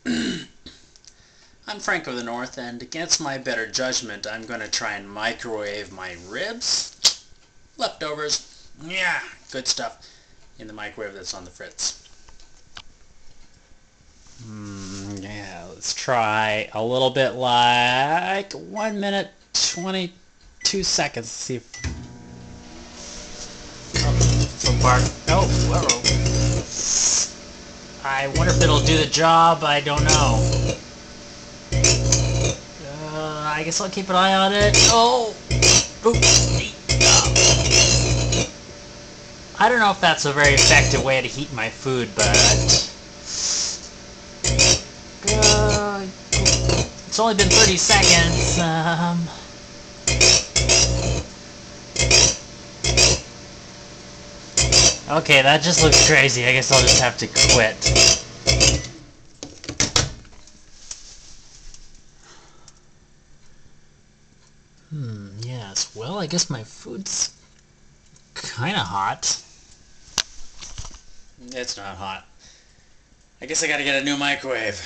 I'm Frank of the North, and against my better judgment, I'm going to try and microwave my ribs, leftovers, yeah, good stuff, in the microwave that's on the fritz. Yeah, let's try a little bit like 1 minute 22 seconds. Let's see if... Oh, so far. Oh, whoa. I wonder if it'll do the job. I don't know. I guess I'll keep an eye on it. Oh! I don't know if that's a very effective way to heat my food, but... it's only been 30 seconds. Okay, that just looks crazy. I guess I'll just have to quit. Yes, well, I guess my food's kinda hot. It's not hot. I guess I gotta get a new microwave.